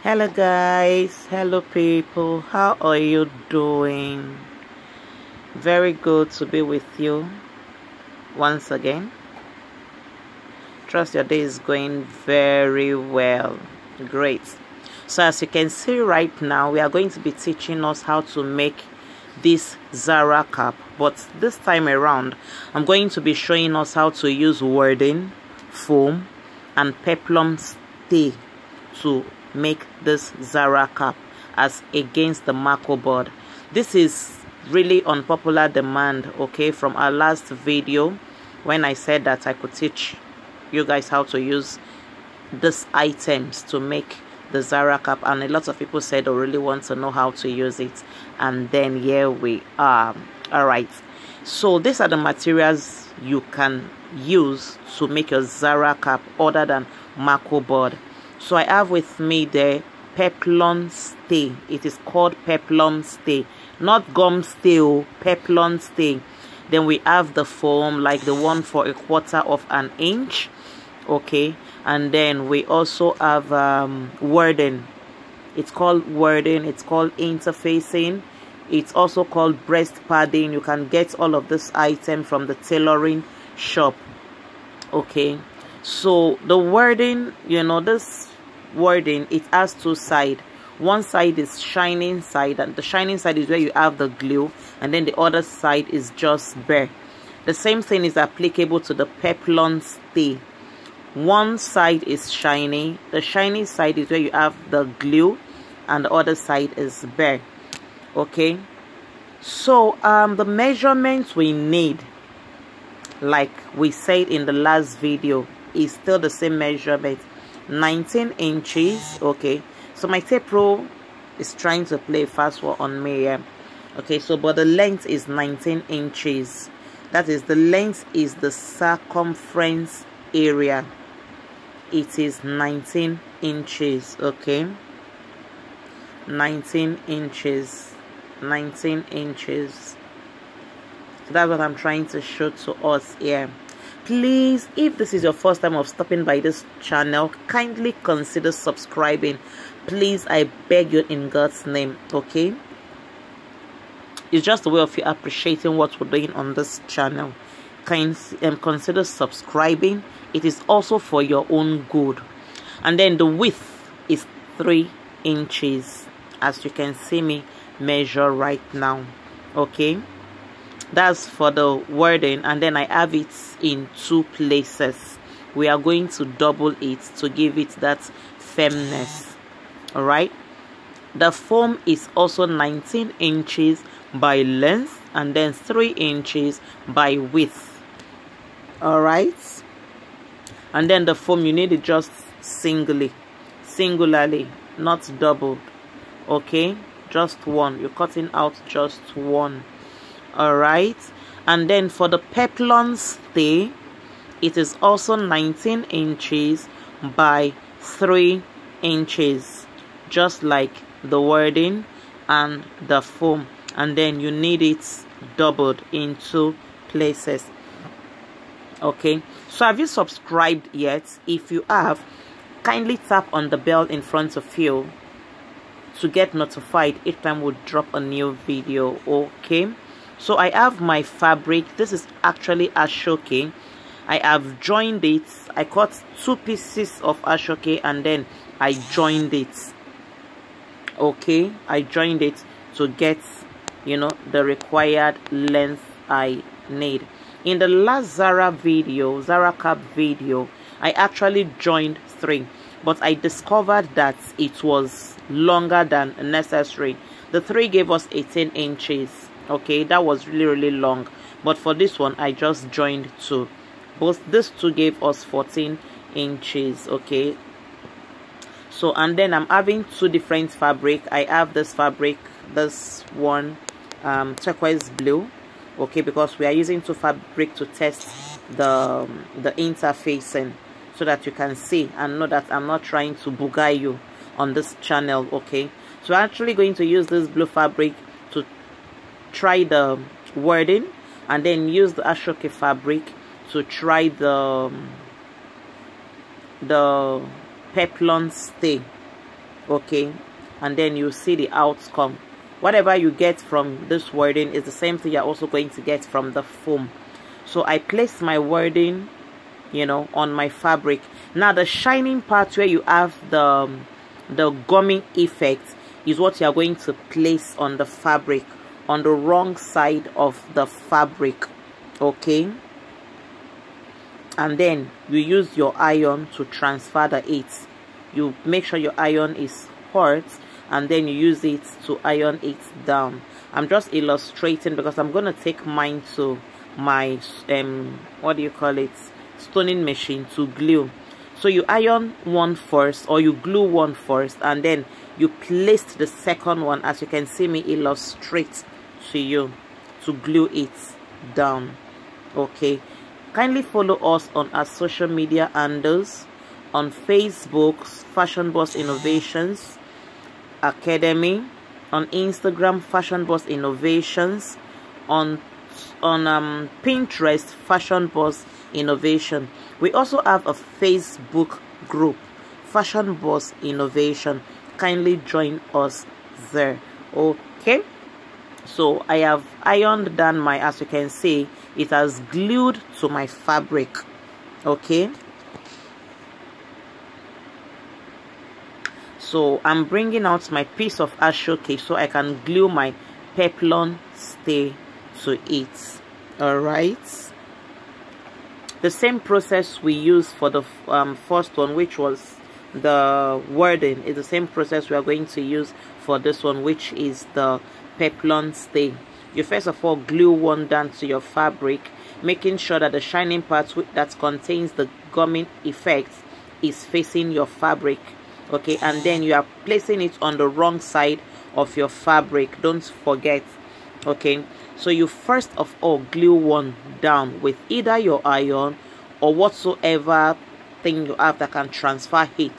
Hello guys, hello people, how are you doing? Very good to be with you once again. Trust your day is going very well. Great. So as you can see right now, we are going to be teaching us how to make this Zara cap, but this time around I'm going to be showing us how to use wording, foam and peplum stay to make this Zara cap as against the Mako board. This is really on popular demand, okay, from our last video when I said that I could teach you guys how to use these items to make the Zara cap, and a lot of people said they really want to know how to use it, and then here we are. All right, so these are the materials you can use to make your Zara cap other than Mako board. So I have with me the peplum stay. It is called peplum stay, not gum stay, peplum stay. Then we have the foam, like the one for 1/4 of an inch, okay. And then we also have wording. It's called wording, it's called interfacing, it's also called breast padding. You can get all of this item from the tailoring shop, okay. So the wording, you know, this wording, it has two sides. One side is shining side, and the shining side is where you have the glue, and then the other side is just bare. The same thing is applicable to the peplum stay. One side is shiny, the shiny side is where you have the glue, and the other side is bare, okay. So the measurements we need, like we said in the last video, is still the same measurement, 19 inches, okay. So my tape rule is trying to play fast one on me here, okay. So but the length is 19 inches. That is, the length is the circumference area. It is 19 inches, okay. 19 inches, 19 inches. So that's what I'm trying to show to us here. Please, if this is your first time of stopping by this channel, kindly consider subscribing. Please, I beg you in God's name, okay. It's just a way of you appreciating what we're doing on this channel. Consider subscribing. It is also for your own good. And then the width is 3 inches, as you can see me measure right now, okay. That's for the wording, and then I have it in 2 places. We are going to double it to give it that firmness. All right, the foam is also 19 inches by length and then 3 inches by width. All right, and then the foam, you need it just singularly, not doubled, okay. Just one, you're cutting out just one. All right, and then for the peplum stay, it is also 19 inches by 3 inches, just like the wording and the foam, and then you need it doubled in 2 places, okay. So have you subscribed yet? If you have, kindly tap on the bell in front of you to get notified each time we drop a new video, okay. So I have my fabric. This is actually ashoke. I have joined it. I cut 2 pieces of ashoke and then I joined it, okay. I joined it to get, you know, the required length I need. In the last Zara cap video, I actually joined 3, but I discovered that it was longer than necessary. The 3 gave us 18 inches, okay. That was really long, but for this one I just joined 2. Both these 2 gave us 14 inches, okay. So and then I'm having 2 different fabric. I have this fabric, this one turquoise blue, okay, because we are using 2 fabric to test the interfacing, so that you can see and know that I'm not trying to booger you on this channel, okay. So I'm actually going to use this blue fabric to try the wording, and then use the ashoke fabric to try the peplum stay, okay, and then you see the outcome. Whatever you get from this wording is the same thing you're also going to get from the foam. So I place my wording, you know, on my fabric. Now the shining part where you have the gumming effect is what you are going to place on the fabric, on the wrong side of the fabric, okay. And then you use your iron to transfer the heat. You make sure your iron is hot, and then you use it to iron it down. I'm just illustrating because I'm going to take mine to my what do you call it, stoning machine to glue. So you iron one first, or you glue one first, and then you place the second one, as you can see me illustrate to you, to glue it down, okay. Kindly follow us on our social media handles. On Facebook, Fashion Boss Innovations Academy. On Instagram, Fashion Boss Innovations. On Pinterest, Fashion Boss Innovation. We also have a Facebook group, Fashion Boss Innovation. Kindly join us there, okay. So I have ironed down my, as you can see, it has glued to my fabric, okay. So I'm bringing out my piece of ashoke so I can glue my peplon stay to it. All right, the same process we used for the first one, which was the wording, is the same process we are going to use for this one, which is the peplon stay. You first of all glue one down to your fabric, making sure that the shining part that contains the gumming effect is facing your fabric, okay. And then you are placing it on the wrong side of your fabric, don't forget, okay. So you first of all glue one down with either your iron or whatsoever thing you have that can transfer heat,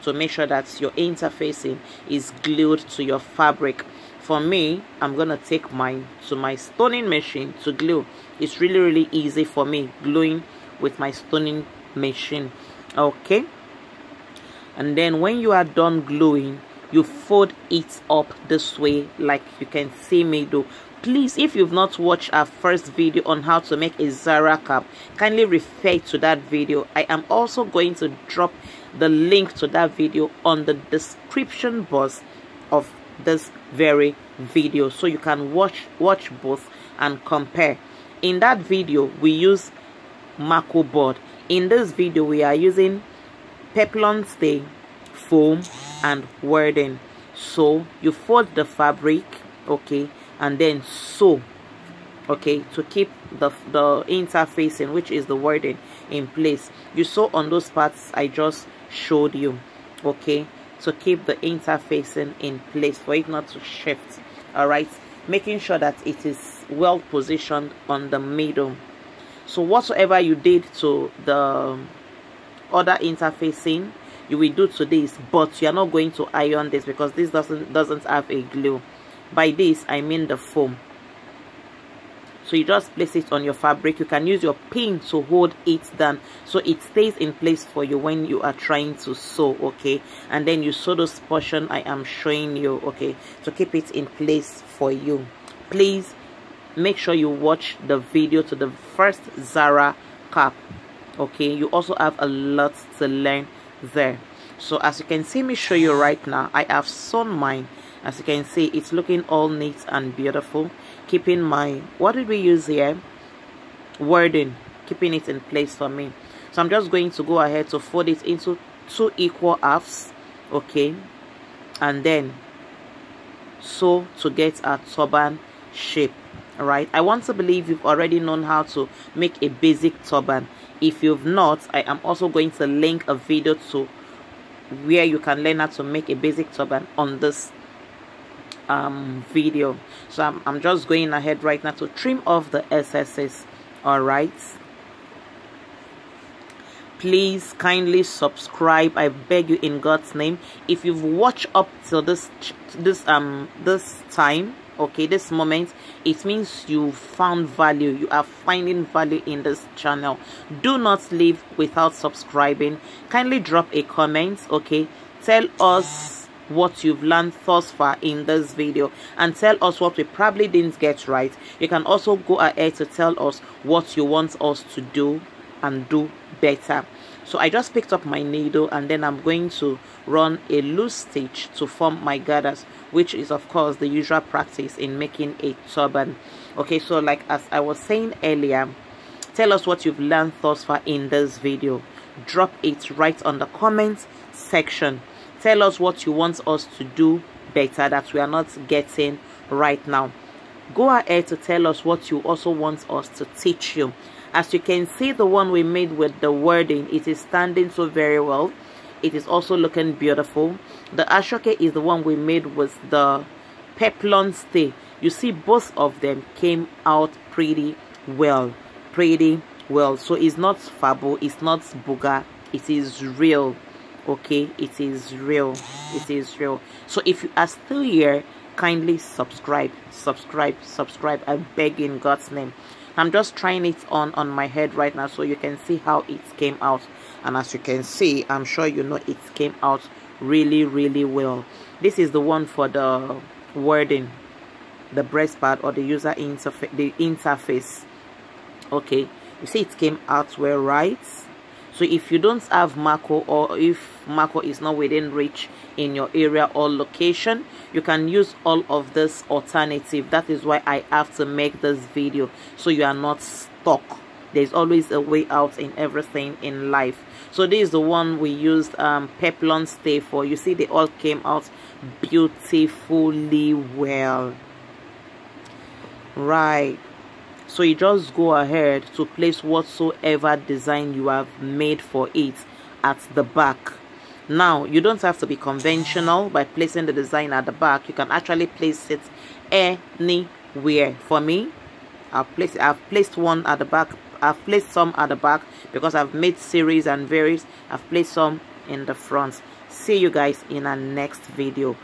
to make sure that your interfacing is glued to your fabric. For me, I'm gonna take mine to my stoning machine to glue. It's really easy for me gluing with my stoning machine, okay. And then when you are done gluing, you fold it up this way, like you can see me do. Please, if you've not watched our first video on how to make a Zara cap, kindly refer to that video. I am also going to drop the link to that video on the description box of this very video, so you can watch both and compare. In that video we use Mako board. In this video we are using peplon stay, foam and wording. So you fold the fabric, okay, and then sew, okay, to keep the interfacing, which is the wording, in place. You sew on those parts I just showed you, okay, to keep the interfacing in place for it not to shift. All right, making sure that it is well positioned on the middle. So whatsoever you did to the other interfacing, you will do to this, but you are not going to iron this because this doesn't have a glue. By this I mean the foam. So you just place it on your fabric. You can use your pin to hold it down so it stays in place for you when you are trying to sew, okay. And then you sew this portion I am showing you, okay, to keep it in place for you. Please make sure you watch the video to the first Zara cap, okay. You also have a lot to learn there. So as you can see me show you right now, I have sewn mine. As you can see, it's looking all neat and beautiful, keeping my, what did we use here, wording, keeping it in place for me. So I'm just going to go ahead to fold it into 2 equal halves, okay, and then sew to get a turban shape. All right, I want to believe you've already known how to make a basic turban. If you've not, I am also going to link a video to where you can learn how to make a basic turban on this video. So I'm just going ahead right now to trim off the excesses. All right, please kindly subscribe, I beg you in God's name. If you've watched up till this time, okay, this moment, it means you found value. You are finding value in this channel. Do not leave without subscribing. Kindly drop a comment, okay. Tell us what you've learned thus far in this video and tell us what we probably didn't get right. You can also go ahead to tell us what you want us to do and do better. So I just picked up my needle and then I'm going to run a loose stitch to form my gathers, which is of course the usual practice in making a turban. Okay, so like as I was saying earlier, tell us what you've learned thus far in this video. Drop it right on the comment section. Tell us what you want us to do better that we are not getting right now. Go ahead to tell us what you also want us to teach you. As you can see, the one we made with the wording, it is standing so very well. It is also looking beautiful. The ashoke is the one we made with the peplon stay. You see, both of them came out pretty well. So it's not fabo, it's not booger, it is real. Okay, it is real. So if you are still here, kindly subscribe. I beg in God's name. I'm just trying it on my head right now so you can see how it came out. And as you can see, I'm sure you know it came out really well. This is the one for the wording, the breast part or the user interface. Okay, you see it came out well, right? So if you don't have Marco, or if Marco is not within reach in your area or location, you can use all of this alternative. That is why I have to make this video, so you are not stuck. There's always a way out in everything in life. So this is the one we used peplon stay for. You see, they all came out beautifully well, right? So you just go ahead to place whatsoever design you have made for it at the back. Now you don't have to be conventional by placing the design at the back. You can actually place it anywhere. For me, I've placed one at the back. I've placed some at the back because I've made series and varies. I've placed some in the front. See you guys in our next video.